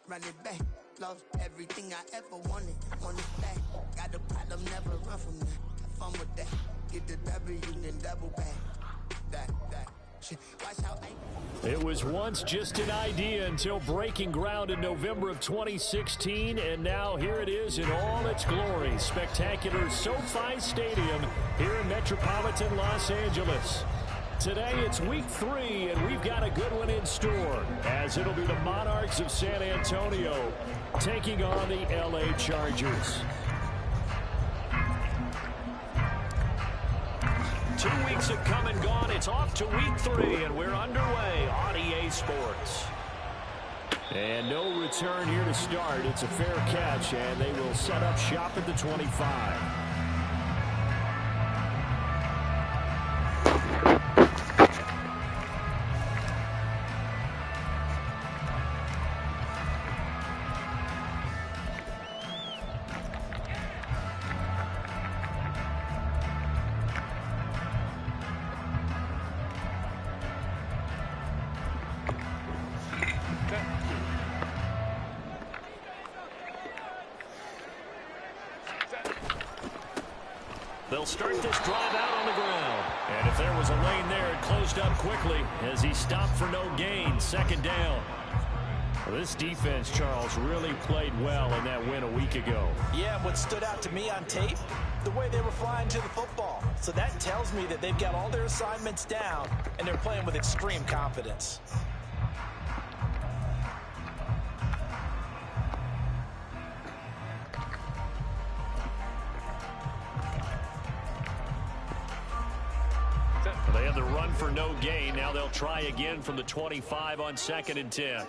run it back. Lost everything I ever wanted it back. Got a problem, never run from that. Have fun with that. Get the W, then double back. That. Watch how It was once just an idea until breaking ground in November of 2016, and now here it is in all its glory. Spectacular SoFi Stadium here in metropolitan Los Angeles. Today it's week 3, and we've got a good one in store, as it'll be the Monarchs of San Antonio taking on the LA Chargers. 2 weeks have come and gone. It's off to week 3, and we're underway on EA Sports. And no return here to start. It's a fair catch, and they will set up shop at the 25. They'll start this drive out on the ground. And if there was a lane there, it closed up quickly as he stopped for no gain. Second down. Well, this defense, Charles, really played well in that win a week ago. Yeah, what stood out to me on tape, the way they were flying to the football. So that tells me that they've got all their assignments down, and they're playing with extreme confidence. They had the run for no gain. Now they'll try again from the 25 on 2nd and 10.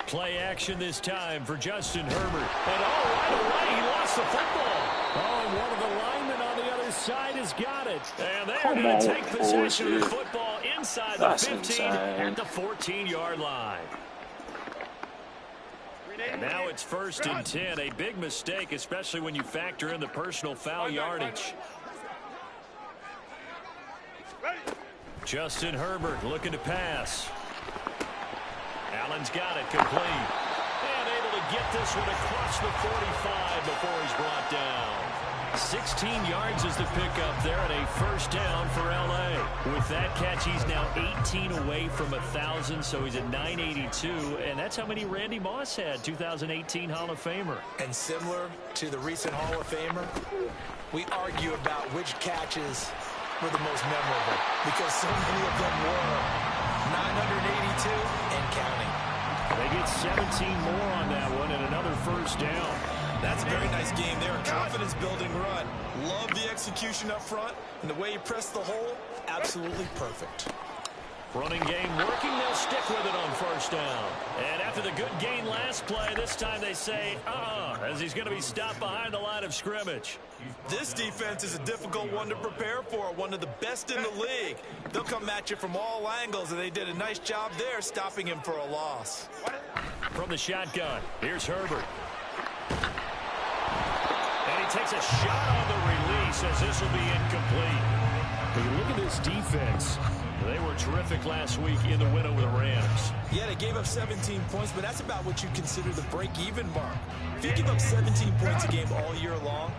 Play action this time for Justin Herbert. And right away, he lost the football. And one of the linemen on the other side has got it. And they're going to take possession of the football inside the 15 at the 14-yard line. And now it's 1st and 10. A big mistake, especially when you factor in the personal foul yardage. Justin Herbert looking to pass. Allen's got it complete. And able to get this one across the 45 before he's brought down. 16 yards is the pickup there and a 1st down for LA. With that catch, he's now 18 away from 1,000, so he's at 982. And that's how many Randy Moss had, 2018 Hall of Famer. And similar to the recent Hall of Famer, we argue about which catches were the most memorable because so many of them were 982 and counting. They get 17 more on that one and another 1st down. That's a very nice game there. Confidence-building run. Love the execution up front, and the way he pressed the hole, absolutely perfect. Running game working. They'll stick with it on 1st down. And after the good gain last play, this time they say, as he's going to be stopped behind the line of scrimmage. This defense is a difficult one to prepare for, one of the best in the league. They'll come at you from all angles, and they did a nice job there stopping him for a loss. From the shotgun, here's Herbert. And he takes a shot on the release as this will be incomplete. But you look at this defense. They were terrific last week in the win over the Rams. Yeah, they gave up 17 points, but that's about what you consider the break-even mark. If you give up 17 points a game all year long,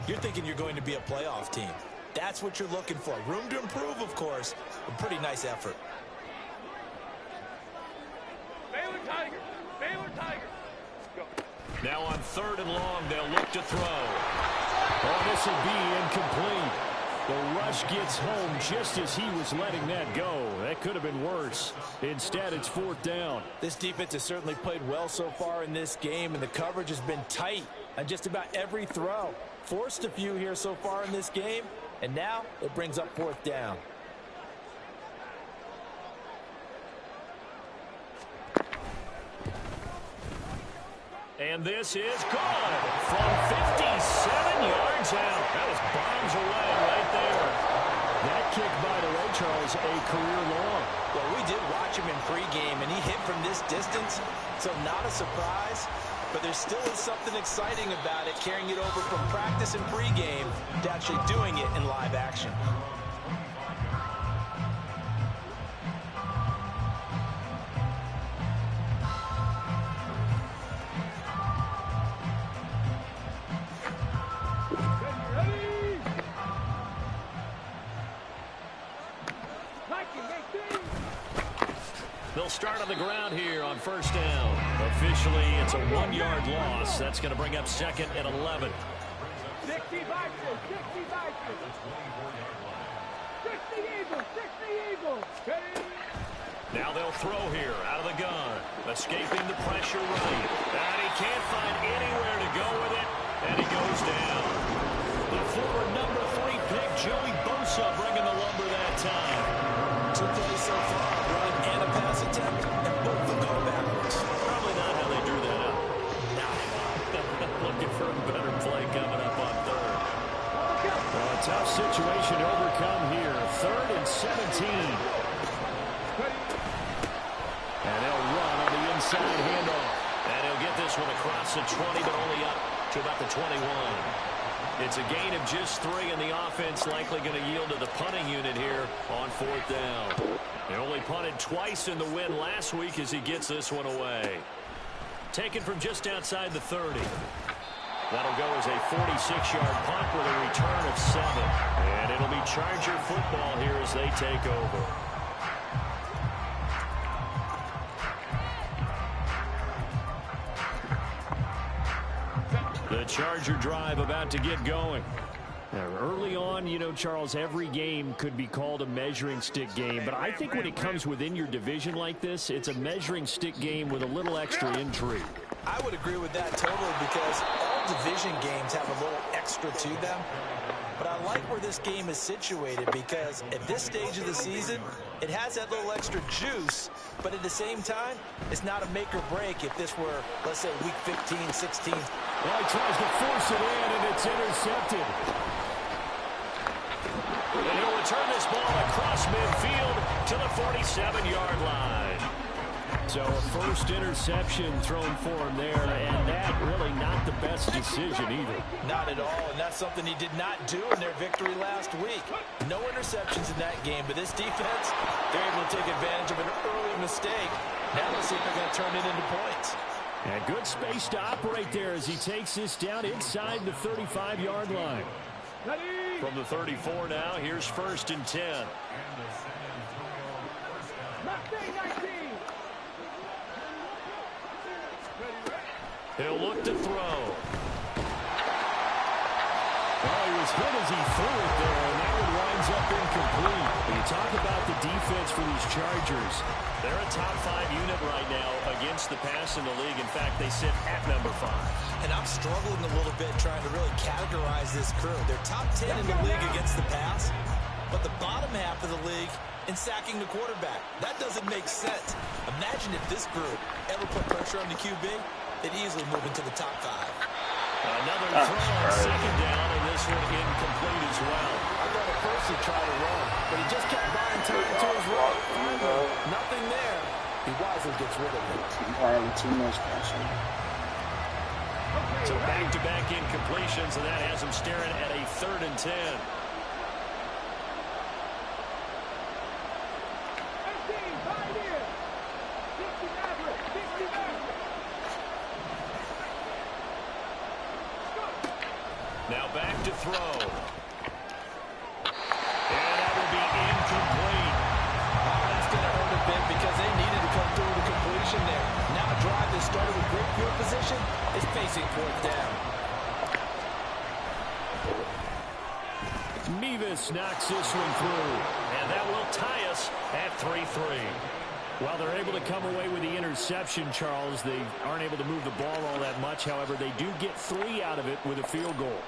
you're thinking you're going to be a playoff team. That's what you're looking for. Room to improve, of course, but pretty nice effort. Baylor Tigers. Go. Now on 3rd and long, they'll look to throw. This will be incomplete. The rush gets home just as he was letting that go. That could have been worse. Instead, it's 4th down. This defense has certainly played well so far in this game, and the coverage has been tight on just about every throw. Forced a few here so far in this game, and now it brings up 4th down. And this is good from 57 yards out. That was bombs away right there. That kick, by the way, Charles, a career long. Well, we did watch him in pregame, and he hit from this distance, so not a surprise. But there still is something exciting about it, carrying it over from practice and pregame to actually doing it in live action. They'll start on the ground here on first down. Officially, it's a 1-yard loss. That's going to bring up second and 11. 60 boxes, 60 boxes. 60 Eagles, 60 Eagles. Now they'll throw here out of the gun. Escaping the pressure right. And he can't find anywhere to go with it. And he goes down. The former number 3 pick, Joey Bosa, bringing the lumber that time. 2 plays so far, a run and a pass attempt, and both of them go backwards. Probably not how they drew that up. Not at all. Looking for a better play coming up on third. Well, a tough situation to overcome here. 3rd and 17. And they'll run on the inside handoff. And he'll get this one across the 20, but only up to about the 21. It's a gain of just 3, and the offense likely going to yield to the punting unit here on 4th down. He only punted twice in the win last week as he gets this one away. Taken from just outside the 30. That'll go as a 46-yard punt with a return of 7. And it'll be Charger football here as they take over. The Charger drive about to get going. Now, early on, you know, Charles, every game could be called a measuring stick game. But I think when it comes within your division like this, it's a measuring stick game with a little extra intrigue. I would agree with that totally because all division games have a little extra to them. But I like where this game is situated because at this stage of the season, it has that little extra juice. But at the same time, it's not a make or break if this were, let's say, week 15, 16. Well, he tries to force it in, and it's intercepted. And he'll return this ball across midfield to the 47-yard line. So a first interception thrown for him there, and that really not the best decision either. Not at all, and that's something he did not do in their victory last week. No interceptions in that game, but this defense, they're able to take advantage of an early mistake. Now let's see if they're going to turn it into points. And good space to operate there as he takes this down inside the 35-yard line. From the 34 now, here's 1st and 10. He'll look to throw. Well, he was hit as he threw it there, and that one winds up incomplete. When you talk about the defense for these Chargers, they're a top 5 unit right now against the pass in the league. In fact, they sit at number 5. And I'm struggling a little bit trying to really categorize this crew. They're top 10 in the league against the pass, but the bottom half of the league in sacking the quarterback. That doesn't make sense. Imagine if this group ever put pressure on the QB, they'd easily move into the top 5. Another throw on 2nd down, and this one incomplete as well. I thought at first he tried to run, but he just kept buying time to his right. Nothing there. He wisely gets rid of it. So back-to-back incompletions, and that has him staring at a 3rd and 10. Now back to throw. And that will be incomplete. Oh, that's going to hurt a bit because they needed to come through the completion there. Now a drive that started with great field position is facing 4th down. Mevis knocks this one through. And that will tie us at 3-3. While they're able to come away with the interception, Charles, they aren't able to move the ball all that much. However, they do get 3 out of it with a field goal.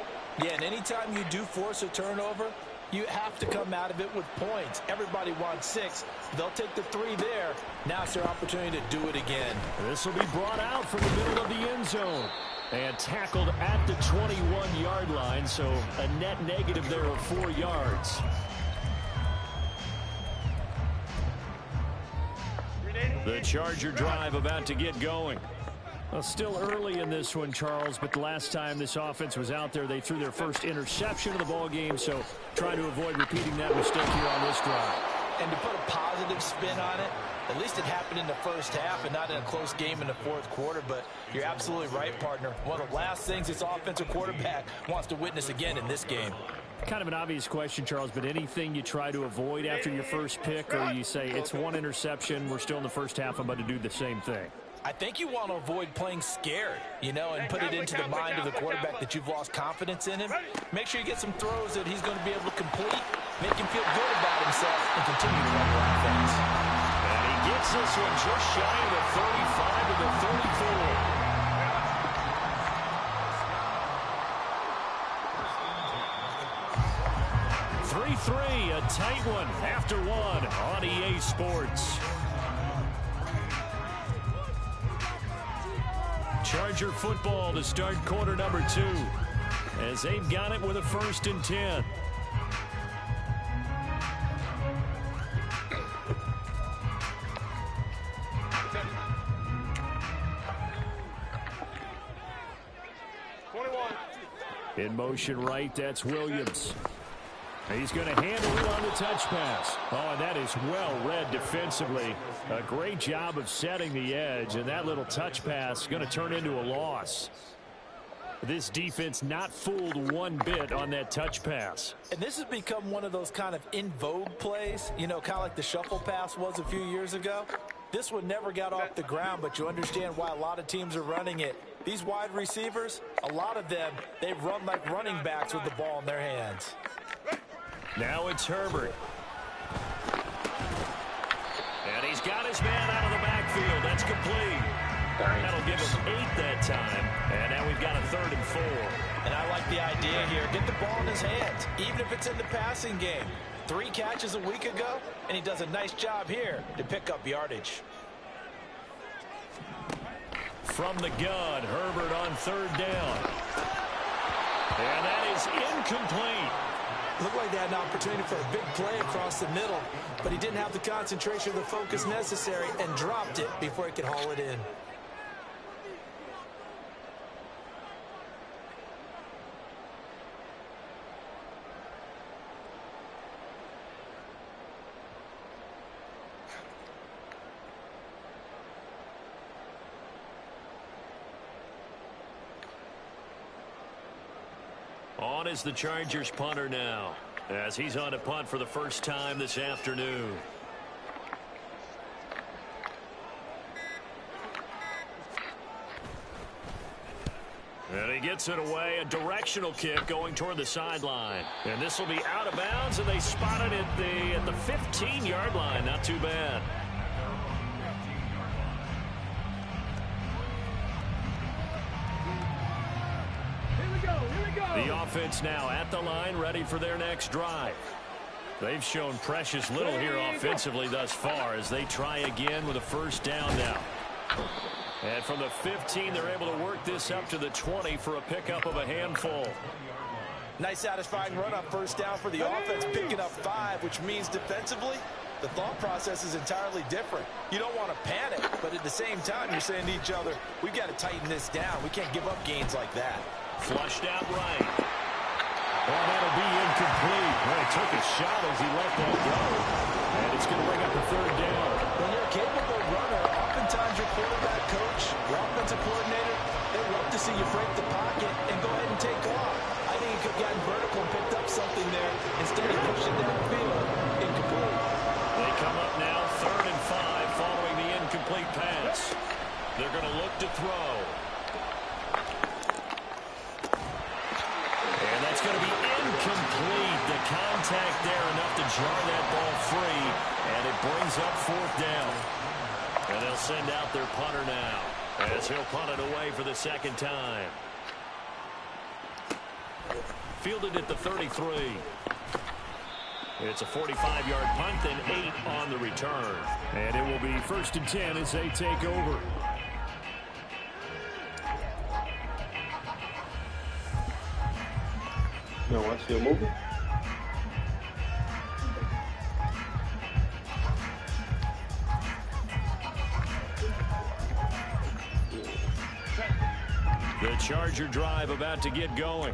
Yeah, and anytime you do force a turnover, you have to come out of it with points. Everybody wants 6. They'll take the 3 there. Now it's their opportunity to do it again. This will be brought out from the middle of the end zone. And tackled at the 21-yard line, so a net negative there of 4 yards. The Charger drive about to get going. Well, still early in this one, Charles, but the last time this offense was out there, they threw their first interception of the ball game, so trying to avoid repeating that mistake here on this drive. And to put a positive spin on it, at least it happened in the first half and not in a close game in the 4th quarter, but you're absolutely right, partner. One of the last things this offensive quarterback wants to witness again in this game. Kind of an obvious question, Charles, but anything you try to avoid after your first pick, or you say it's one interception, we're still in the first half, I'm about to do the same thing? I think you want to avoid playing scared, and put it into the mind of the quarterback that you've lost confidence in him. Make sure you get some throws that he's going to be able to complete, make him feel good about himself, and continue to run your offense. And he gets this one just shy of the 35 to the 34. 3-3, a tight one after one on EA Sports. Charger football to start quarter number 2 as they've got it with a 1st and 10. In motion right, that's Williams. He's going to handle it on the touch pass. Oh, and that is well read defensively. A great job of setting the edge, and that little touch pass is going to turn into a loss. This defense not fooled one bit on that touch pass. And this has become one of those kind of in vogue plays, kind of like the shuffle pass was a few years ago. This one never got off the ground, but you understand why a lot of teams are running it. These wide receivers, a lot of them, they run like running backs with the ball in their hands. Now it's Herbert. And he's got his man out of the backfield. That's complete. That'll give him 8 that time. And now we've got a 3rd and 4. And I like the idea here. Get the ball in his hands, even if it's in the passing game. 3 catches a week ago, and he does a nice job here to pick up yardage. From the gun, Herbert on 3rd down. And that is incomplete. Looked like they had an opportunity for a big play across the middle, but he didn't have the concentration or the focus necessary and dropped it before he could haul it in. On is the Chargers punter now, as he's on to punt for the first time this afternoon. And he gets it away, a directional kick going toward the sideline. And this will be out of bounds, and they spot it at the 15-yard line. Not too bad. The offense now at the line, ready for their next drive. They've shown precious little here offensively thus far as they try again with a 1st down now. And from the 15, they're able to work this up to the 20 for a pickup of a handful. Nice satisfying run on 1st down for the offense, picking up 5, which means defensively, the thought process is entirely different. You don't want to panic, but at the same time, you're saying to each other, we've got to tighten this down. We can't give up gains like that. Flushed out right. Well, that'll be incomplete. Well, he took a shot as he let that go. And it's going to bring up a 3rd down. When you're a capable runner, oftentimes your quarterback coach, your offensive coordinator, they love to see you break the pocket and go ahead and take off. I think he could have gotten vertical and picked up something there. Instead, he pushed it downfield. Incomplete. They come up now 3rd and 5 following the incomplete pass. They're going to look to throw. And that's going to be incomplete. The contact there enough to jar that ball free. And it brings up 4th down. And they'll send out their punter now as he'll punt it away for the 2nd time. Fielded at the 33. It's a 45-yard punt, then 8 on the return. And it will be 1st and 10 as they take over. You want to watch your movie? The Charger drive about to get going.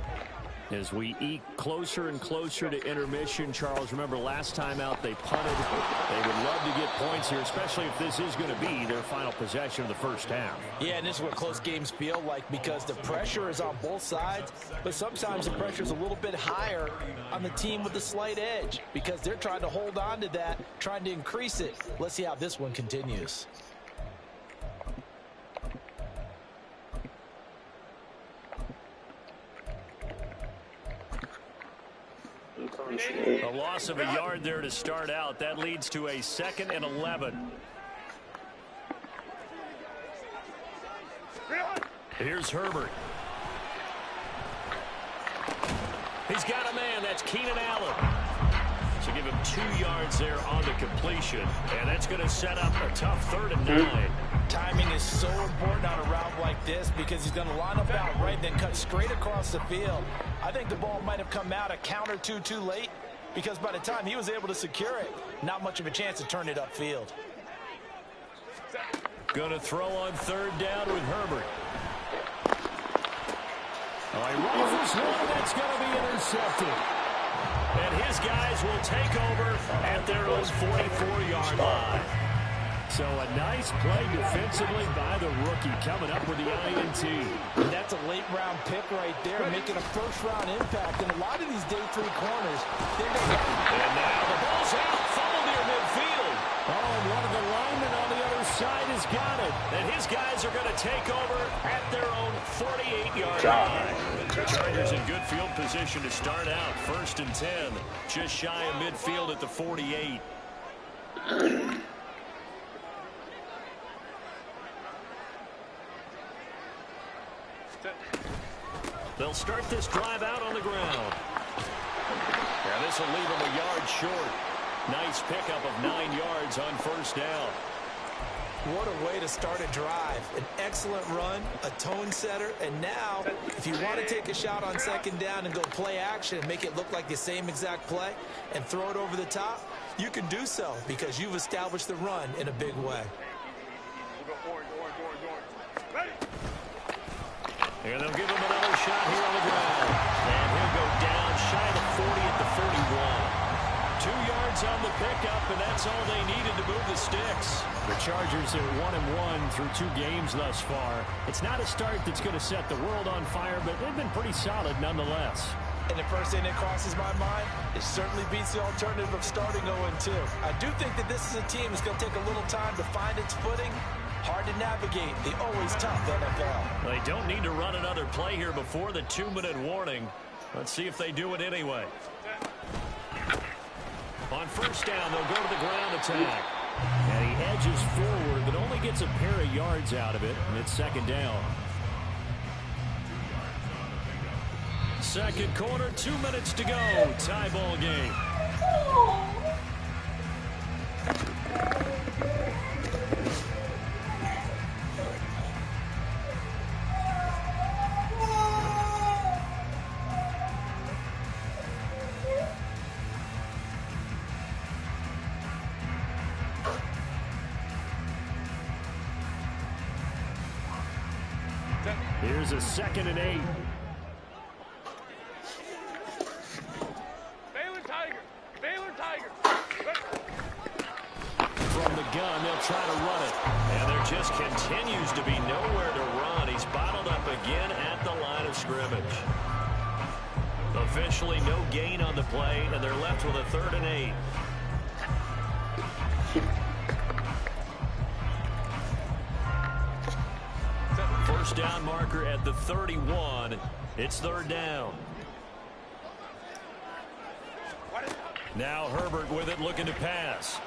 As we eke closer and closer to intermission, Charles, remember last time out they punted. They would love to get points here, especially if this is going to be their final possession of the first half. Yeah, and this is what close games feel like because the pressure is on both sides, but sometimes the pressure is a little bit higher on the team with the slight edge because they're trying to hold on to that, trying to increase it. Let's see how this one continues. A loss of a yard there to start out. That leads to a 2nd and 11. Here's Herbert. He's got a man. That's Keenan Allen. So give him 2 yards there on the completion. And that's going to set up a tough 3rd and 9. Timing is so important on a route like this because he's going to line up out right and then cut straight across the field. I think the ball might have come out a count or two too late because by the time he was able to secure it, not much of a chance to turn it upfield. Going to throw on 3rd down with Herbert. Oh, he rifles one. That's going to be intercepted. And his guys will take over at their own 44-yard line. So a nice play defensively by the rookie coming up with the INT. And that's a late-round pick right there, making a first-round impact. And a lot of these day 3 corners, they're going to... And now the ball's out, fumble near midfield. Oh, and one of the linemen on the other side has got it. And his guys are going to take over at their own 48-yard line. The Chargers in good field position to start out. 1st and 10, just shy of midfield at the 48. They'll start this drive out on the ground. Now this will leave them a yard short. Nice pickup of 9 yards on 1st down. What a way to start a drive. An excellent run, a tone setter, and now if you want to take a shot on 2nd down and go play action and make it look like the same exact play and throw it over the top, you can do so because you've established the run in a big way. And they'll give him another shot here on the ground. And he'll go down shy of the 40 at the 41. 2 yards on the pickup, and that's all they needed to move the sticks. The Chargers are 1-1 through 2 games thus far. It's not a start that's going to set the world on fire, but they've been pretty solid nonetheless. And the first thing that crosses my mind, it certainly beats the alternative of starting 0-2. I do think that this is a team that's going to take a little time to find its footing. Hard to navigate the always tough NFL. They don't need to run another play here before the 2-minute warning. Let's see if they do it anyway. On 1st down, they'll go to the ground attack. And he edges forward, but only gets a pair of yards out of it, and it's 2nd down. 2nd quarter, 2 minutes to go. Tie ball game. Here's a 2nd and 8. Baylor Tiger. From the gun, they'll try to run it. And there just continues to be nowhere to run. He's bottled up again at the line of scrimmage. Officially no gain on the play, and they're left with a 3rd and 8. First down marker at the 31. It's 3rd down. Now Herbert with it, looking to pass.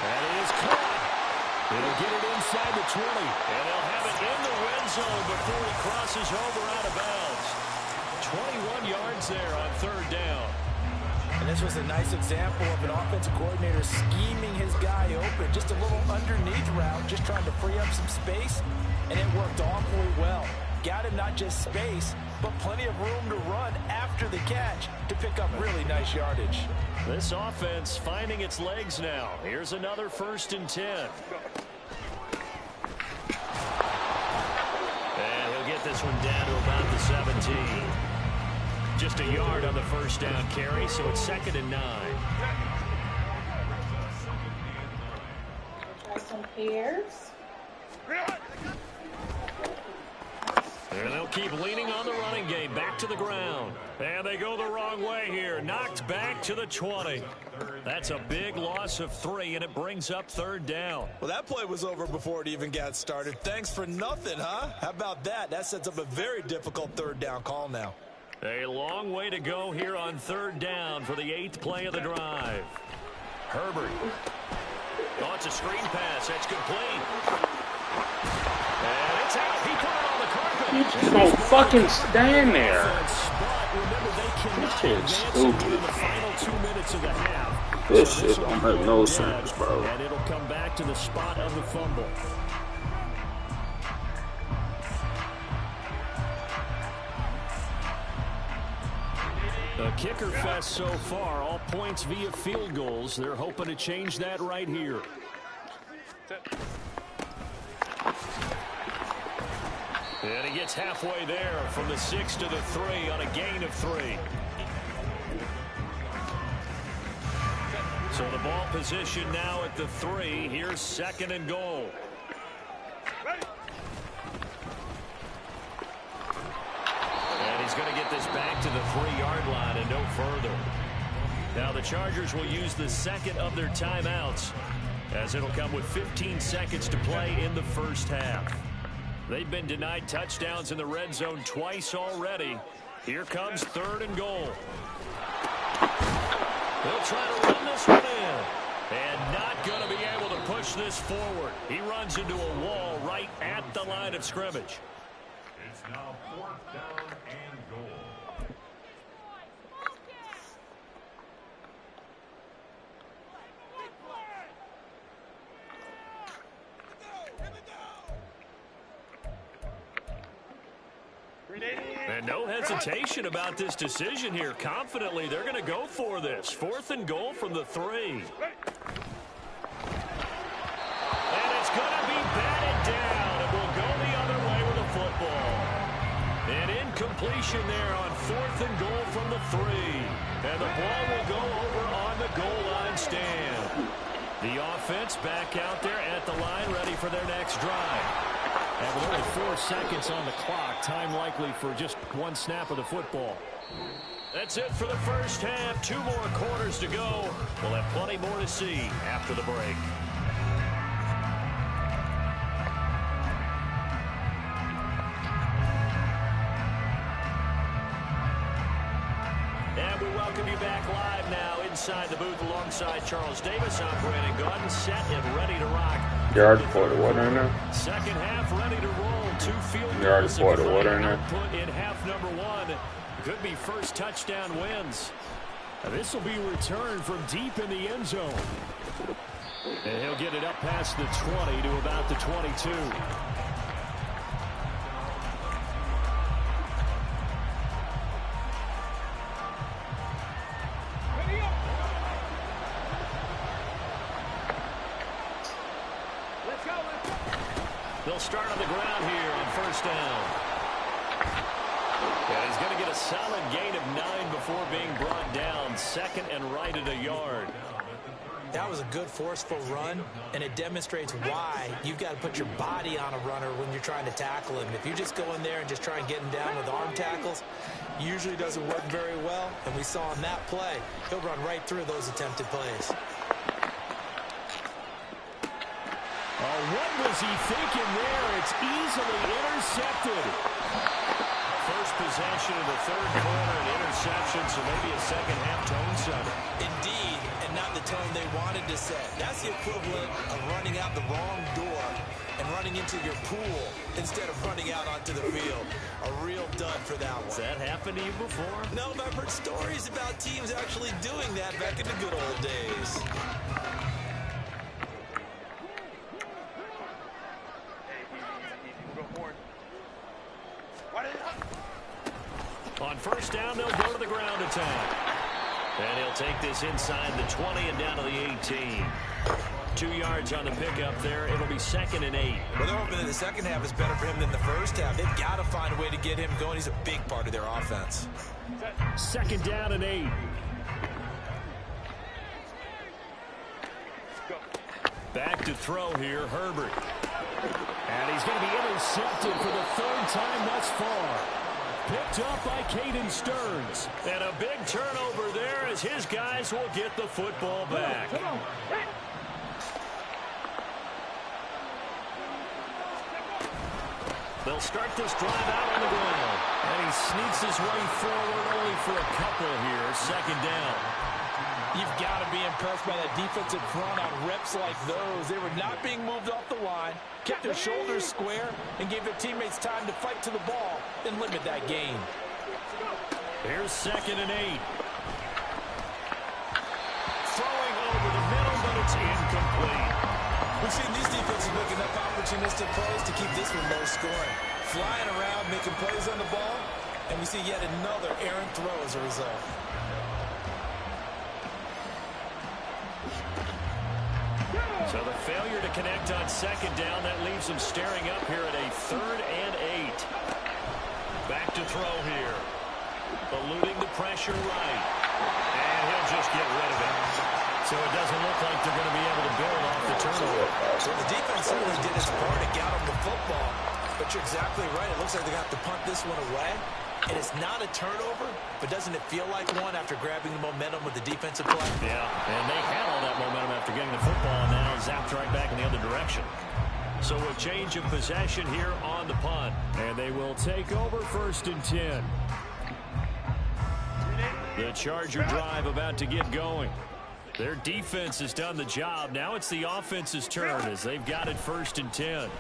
That is caught. It'll get it inside the 20. And they'll have it in the red zone before he crosses over out of bounds. 21 yards there on 3rd down. And this was a nice example of an offensive coordinator scheming his guy open. Just a little underneath route, just trying to free up some space. And it worked awfully well. Got him not just space, but plenty of room to run after the catch to pick up really nice yardage. This offense finding its legs now. Here's another 1st and 10. And he'll get this one down to about the 17. Just a yard on the first down carry, so it's 2nd and 9. Try some pears. And they'll keep leaning on the running game. Back to the ground. And they go the wrong way here. Knocked back to the 20. That's a big loss of 3, and it brings up 3rd down. Well, that play was over before it even got started. Thanks for nothing, huh? How about that? That sets up a very difficult 3rd down call now. A long way to go here on 3rd down for the 8th play of the drive. Herbert. Oh, it's a screen pass. That's complete. And it's out. He put it on the carpet. You just don't fucking stand there. Remember, they This cannot shit's advance stupid. in the final 2 minutes of the half. This So shit will don't be make no dead, sense, bro. And it'll come back to the spot of the fumble. A kicker fest so far, all points via field goals. They're hoping to change that right here. And he gets halfway there from the 6 to the 3 on a gain of 3. So the ball position now at the 3. Here's 2nd and goal. And he's going to get this back to the 3-yard line and no further. Now the Chargers will use the 2nd of their timeouts, as it'll come with 15 seconds to play in the first half. They've been denied touchdowns in the red zone twice already. Here comes 3rd and goal. They'll try to run this one in. And not going to be able to push this forward. He runs into a wall right at the line of scrimmage. It's now 4th down and goal. And no hesitation about this decision here. Confidently, they're going to go for this. 4th and goal from the 3. And it's going to be batted down. It will go the other way with the football. An incompletion there on 4th and goal from the 3. And the ball will go over on the goal line stand. The offense back out there at the line, ready for their next drive. And with only 4 seconds on the clock, time likely for just 1 snap of the football. That's it for the first half. 2 more quarters to go. We'll have plenty more to see after the break. And we welcome you back live now inside the booth alongside Charles Davis. I'm Brandon Gaudin, set and ready to rock. Yard for the water in there. Second half ready to roll. 2 field Yard goals for the water in there. output in half number 1. Could be first touchdown wins. This will be returned from deep in the end zone. And he'll get it up past the 20 to about the 22. They'll start on the ground here on first down. And he's going to get a solid gain of 9 before being brought down. 2nd and right at a yard. That was a good forceful run, and it demonstrates why you've got to put your body on a runner when you're trying to tackle him. If you just go in there and just try and get him down with arm tackles, usually doesn't work very well. And we saw in that play, he'll run right through those attempted plays. Oh, what was he thinking there? It's easily intercepted. First possession of the 3rd quarter, an interception, so maybe a second half tone setter. Indeed, and not the tone they wanted to set. That's the equivalent of running out the wrong door and running into your pool instead of running out onto the field. A real dud for that one. Has that happened to you before? No, but I've heard stories about teams actually doing that back in the good old days. On first down, they'll go to the ground attack. And he'll take this inside the 20 and down to the 18. 2 yards on the pickup there. It'll be 2nd and 8. Well, they're hoping that the second half is better for him than the first half. They've got to find a way to get him going. He's a big part of their offense. 2nd down and 8. Back to throw here, Herbert. And he's going to be intercepted for the 3rd time thus far. Picked up by Caden Stearns. And a big turnover there as his guys will get the football back. They'll start this drive out on the ground. And he sneaks his way forward only for a couple here. 2nd down. You've got to be impressed by that defensive front on reps like those. They were not being moved off the line, kept their shoulders square, and gave their teammates time to fight to the ball and limit that gain. Here's 2nd and 8. Throwing over the middle, but it's incomplete. We've seen these defenses make enough opportunistic plays to keep this one low scoring. Flying around, making plays on the ball, and we see yet another errant throw as a result. So the failure to connect on 2nd down, that leaves them staring up here at a 3rd and 8. Back to throw here. Eluding the pressure right. And he'll just get rid of it. So it doesn't look like they're going to be able to build off the turnover. So the defense certainly did its part to get them the football. But you're exactly right. It looks like they're going to have to punt this one away. And it's not a turnover, but doesn't it feel like one after grabbing the momentum with the defensive play? Yeah, and they had all that momentum after getting the football, and now zapped right back in the other direction. So a change of possession here on the punt. And they will take over 1st and 10. The Charger drive about to get going. Their defense has done the job. Now it's the offense's turn as they've got it 1st and 10.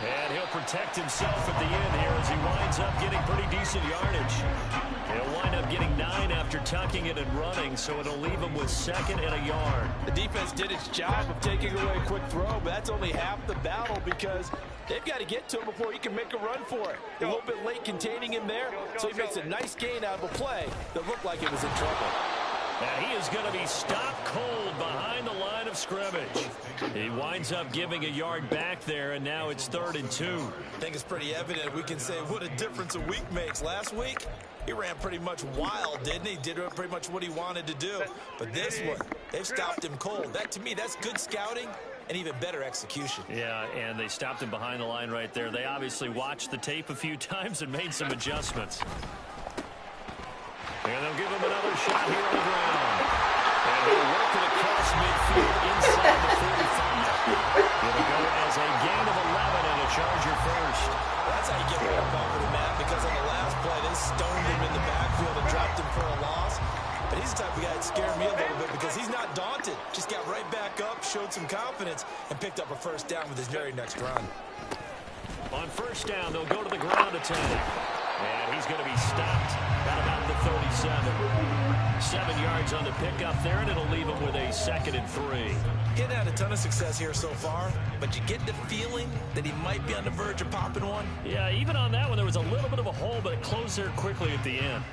And he'll protect himself at the end here as he winds up getting pretty decent yardage. He'll wind up getting 9 after tucking it and running, so it'll leave him with 2nd and a yard. The defense did its job of taking away a quick throw, but that's only half the battle because they've got to get to him before he can make a run for it. A little bit late containing him there, so he makes a nice gain out of a play that looked like it was in trouble. And he is going to be stopped cold behind the line of scrimmage. He winds up giving a yard back there, and now it's 3rd and 2. I think it's pretty evident. We can say what a difference a week makes. Last week, he ran pretty much wild, didn't he? Did pretty much what he wanted to do. But this one, they've stopped him cold. That, to me, that's good scouting and even better execution. Yeah, and they stopped him behind the line right there. They obviously watched the tape a few times and made some adjustments. And they'll give him another shot here on the ground. And he'll work it across midfield inside the 45. It'll go as a gain of 11 and a Charger first. That's how you get rid of Buffalo, Matt, because on the last play, they stoned him in the backfield and dropped him for a loss. But he's the type of guy that scared me a little bit because he's not daunted. Just got right back up, showed some confidence, and picked up a 1st down with his very next run. On 1st down, they'll go to the ground attack. And he's going to be stopped at about the 37. 7 yards on the pickup there, and it'll leave him with a 2nd and 3. Getting had a ton of success here so far, but you get the feeling that he might be on the verge of popping one. Yeah, even on that one, there was a little bit of a hole, but it closed there quickly at the end.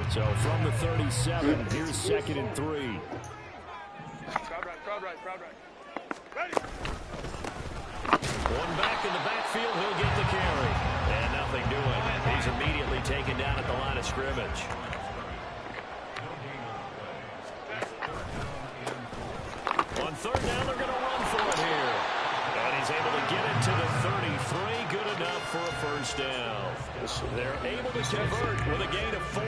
So from the 37, here's 2nd and 3. Crowd right. Ready. One back in the backfield, he'll get the carry. And nothing doing. He's immediately taken down at the line of scrimmage. On 3rd down, they're going to run for it here. And he's able to get it to the 33. Good enough for a 1st down. They're able to convert with a gain of 4.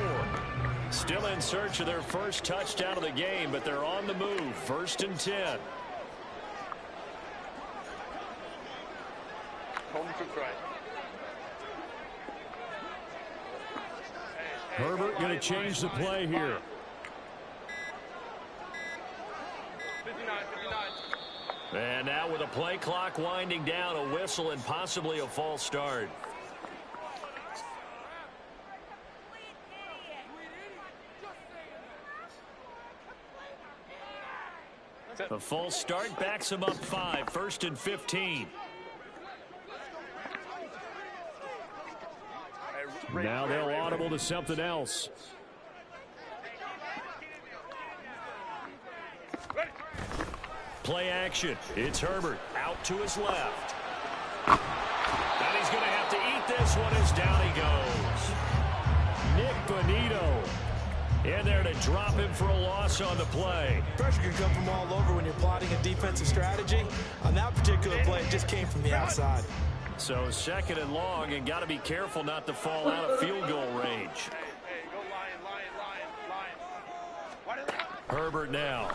Still in search of their first touchdown of the game, but they're on the move. 1st and 10. Home to right. Herbert going to change the play here. 59. And now with a play clock winding down, a whistle and possibly a false start. A false start backs him up 5. 1st and 15. Now they'll audible to something else. Play action. It's Herbert out to his left. And he's going to have to eat this one as down he goes. Nick Bonito in there to drop him for a loss on the play. Pressure can come from all over when you're plotting a defensive strategy. On that particular play, it just came from the outside. So second and long, and got to be careful not to fall out of field goal range. Herbert now.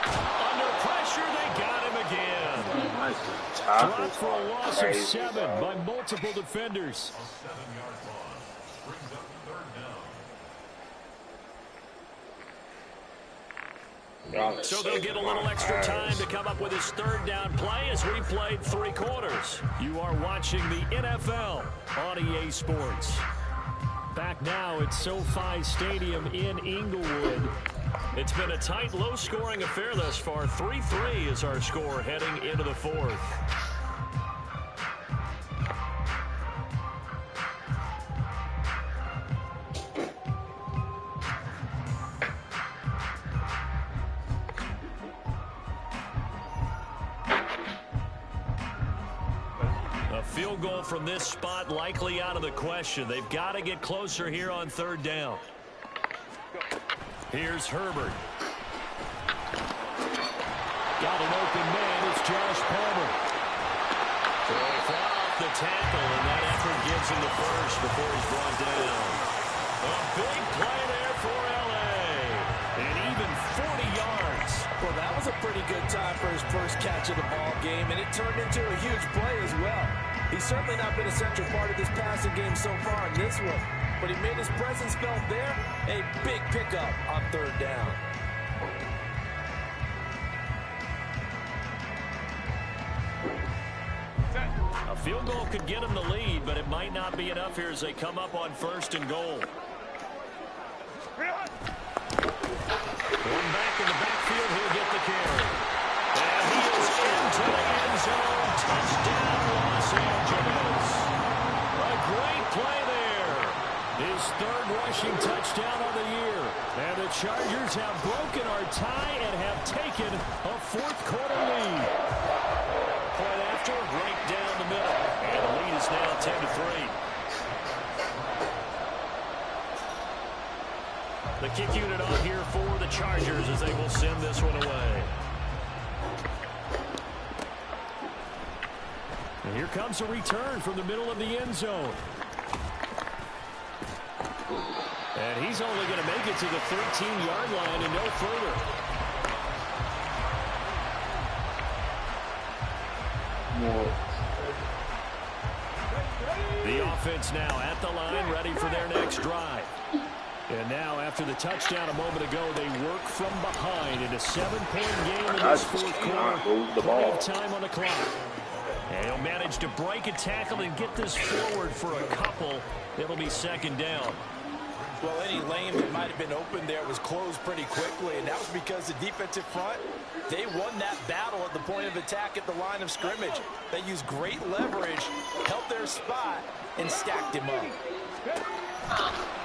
Under pressure, they got him again. Dropped for a loss of 7 by multiple defenders. So they'll get a little extra time to come up with his third down play as we played 3 quarters. You are watching the NFL on EA Sports. Back now at SoFi Stadium in Inglewood. It's been a tight, low-scoring affair thus far. 3-3 is our score heading into the 4th. Field goal from this spot likely out of the question. They've got to get closer here on 3rd down. Here's Herbert. Got an open man. It's Josh Palmer. Off the tackle, and that effort gives him the first before he's brought down. A big play there for L.A. And even 40 yards. Well, that was a pretty good time for his first catch of the ball game, and it turned into a huge play as well. He's certainly not been a central part of this passing game so far in this one, but he made his presence felt there. A big pickup on 3rd down. A field goal could get him the lead, but it might not be enough here as they come up on 1st and goal. Going back in the backfield, he'll get the carry. And he is into the end zone. Touchdown, Los Angeles. A great play there. His 3rd rushing touchdown of the year. And the Chargers have broken our tie and have taken a 4th quarter lead. Point after, right down the middle. And the lead is now 10-3. The kick unit on here for the Chargers as they will send this one away. And here comes a return from the middle of the end zone. And he's only going to make it to the 13-yard line and no further. The offense now at the line, ready for their next drive. And now, after the touchdown a moment ago, they work from behind in a 7-point game in this 4th quarter. Plenty of time on the clock. And he'll manage to break a tackle and get this forward for a couple. It'll be 2nd down. Well, any lane that might have been open there was closed pretty quickly, and that was because the defensive front, they won that battle at the point of attack at the line of scrimmage. They used great leverage, held their spot, and stacked him up.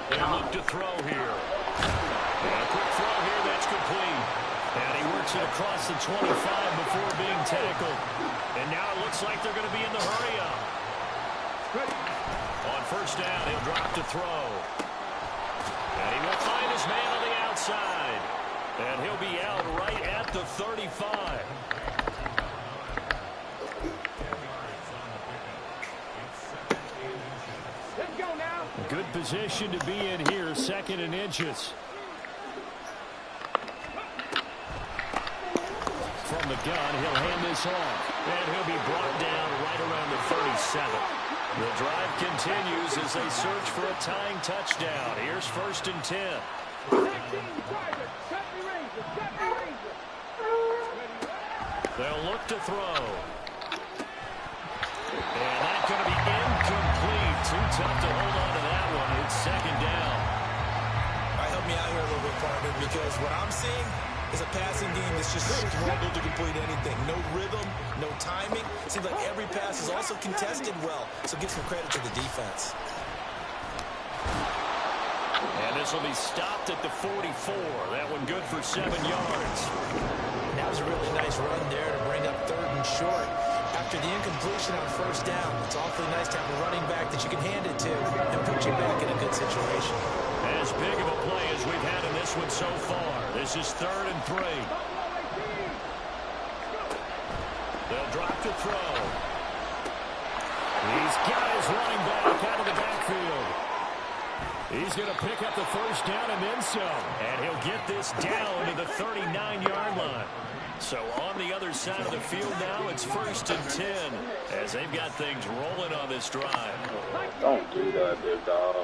They look to throw here. And a quick throw here, that's complete. And he works it across the 25 before being tackled. And now it looks like they're going to be in the hurry-up. On 1st down, he'll drop to throw. And he will find his man on the outside. And he'll be out right at the 35. Good position to be in here, 2nd and inches. From the gun, he'll hand this off. And he'll be brought down right around the 37. The drive continues as they search for a tying touchdown. Here's 1st and 10. They'll look to throw. And that's going to be incomplete. Too tough to hold on to that one. It's 2nd down. All right, help me out here a little bit, partner, because what I'm seeing, is a passing game that's just struggled to complete anything. No rhythm, no timing. Seems like every pass is also contested well, so give some credit to the defense. And this will be stopped at the 44. That one good for 7 yards. That was a really nice run there to bring up 3rd and short. After the incompletion on 1st down, it's awfully nice to have a running back that you can hand it to and put you back in a good situation. As big of a play as we've had in this one so far. This is 3rd and 3. They'll drop to throw. He's got his running back out of the backfield. He's going to pick up the 1st down and then some. And he'll get this down to the 39-yard line. So on the other side of the field now, it's 1st and 10 as they've got things rolling on this drive. Don't do that, big dog.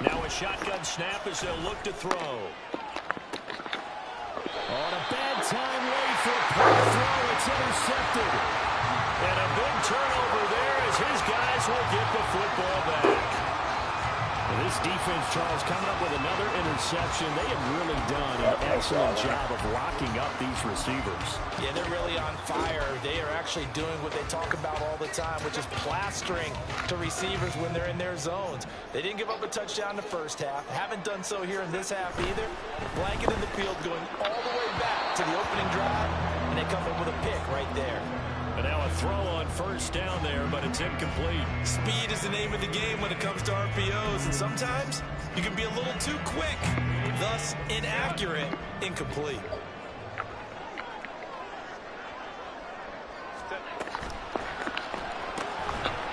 Now a shotgun snap as they'll look to throw. On a bad time late for a punt throw. It's intercepted. And a big turnover there as his guys will get the football back. This defense, Charles, coming up with another interception. They have really done an excellent job of locking up these receivers. Yeah, they're really on fire. They are actually doing what they talk about all the time, which is plastering to receivers when they're in their zones. They didn't give up a touchdown in the 1st half. Haven't done so here in this half either. Blanket in the field going all the way back to the opening drive, and they come in with a pick right there. And now a throw on 1st down there, but it's incomplete. Speed is the name of the game when it comes to RPOs, and sometimes you can be a little too quick, thus inaccurate, incomplete.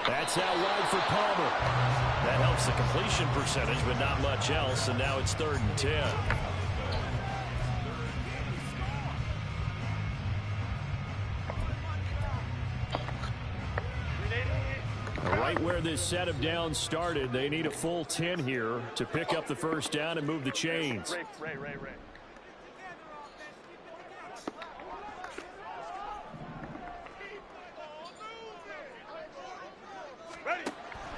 That's out wide for Palmer. That helps the completion percentage, but not much else, and now it's 3rd and 10. Right where this set of downs started, they need a full 10 here to pick up the 1st down and move the chains.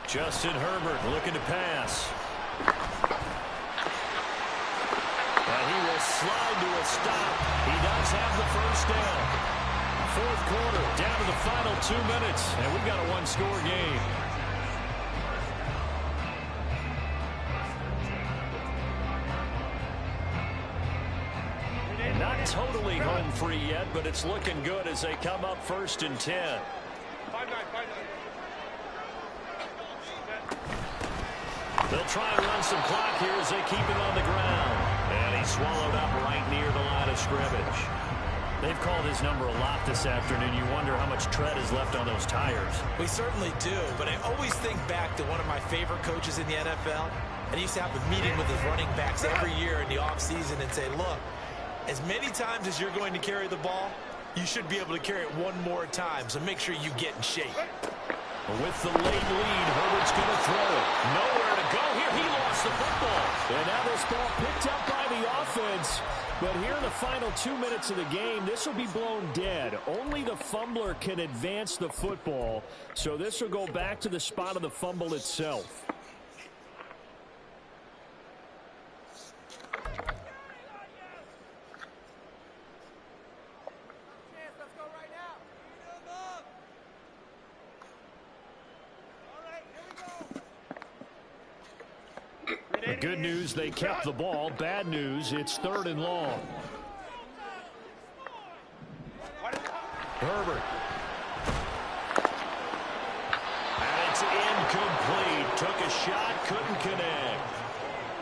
Justin Herbert looking to pass. And he will slide to a stop. He does have the 1st down. 4th quarter, down to the final 2 minutes, and we've got a 1-score game. Not totally home free yet, but it's looking good as they come up 1st and 10. They'll try and run some clock here as they keep it on the ground. And he's swallowed up right near the line of scrimmage. They've called his number a lot this afternoon. You wonder how much tread is left on those tires. We certainly do, but I always think back to one of my favorite coaches in the NFL. And he used to have a meeting with his running backs every year in the offseason and say, look, as many times as you're going to carry the ball, you should be able to carry it one more time, so make sure you get in shape. With the late lead, Herbert's going to throw it. Nowhere to go here. He lost the football. And now this ball picked up by the offense. But here in the final 2 minutes of the game, this will be blown dead. Only the fumbler can advance the football. So this will go back to the spot of the fumble itself. Good news, they kept the ball. Bad news, it's 3rd and long. Herbert. And it's incomplete. Took a shot, couldn't connect.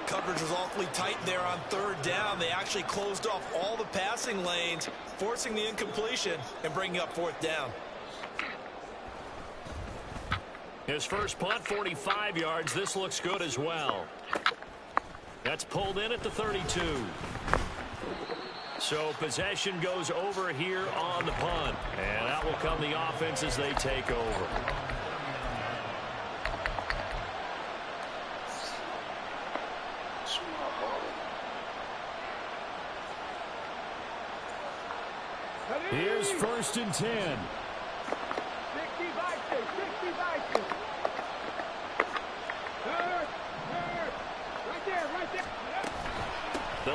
Coverage was awfully tight there on 3rd down. They actually closed off all the passing lanes, forcing the incompletion and bringing up 4th down. His first punt, 45 yards. This looks good as well. That's pulled in at the 32. So possession goes over here on the punt. And out will come the offense as they take over. Here's 1st and 10.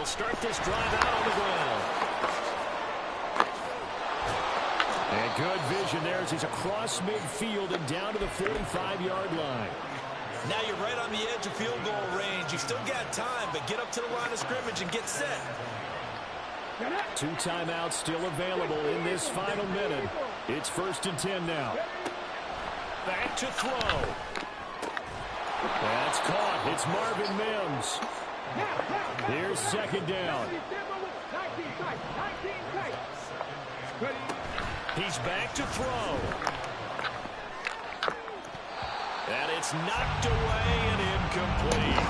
start this drive out on the ground. And good vision there as he's across midfield and down to the 45-yard line. Now you're right on the edge of field goal range. You've still got time, but get up to the line of scrimmage and get set. 2 timeouts still available in this final minute. It's 1st and 10 now. Back to throw. That's caught. It's Marvin Mims. Here's 2nd down. He's back to throw. And it's knocked away and incomplete.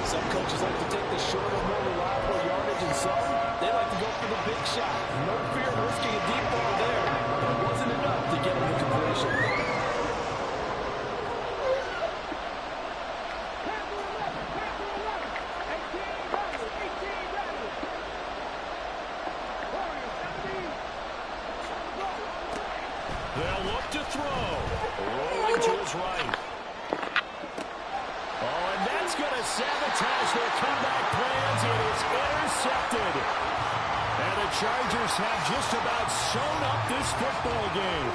Some coaches like to take the shorter, more reliable yardage, and some, they like to go for the big shot. No fear of risking a deep ball there. It wasn't enough to get him the completion. They'll look to throw. Rolling to his right. Oh, and that's going to sabotage their comeback plans. It is intercepted. And the Chargers have just about sewn up this football game.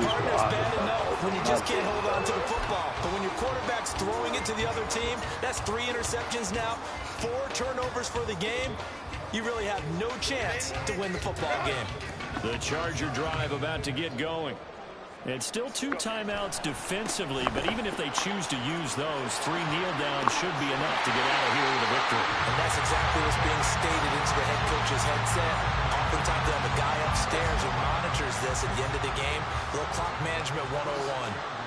Partner's bad enough when you just can't hold on to the football. But when your quarterback's throwing it to the other team, that's 3 interceptions now, 4 turnovers for the game. You really have no chance to win the football game. The Charger drive about to get going. It's still 2 timeouts defensively, but even if they choose to use those, 3 kneel downs should be enough to get out of here with a victory. And that's exactly what's being stated into the head coach's headset. Oftentimes they have a guy upstairs who monitors this at the end of the game. Little clock management 101.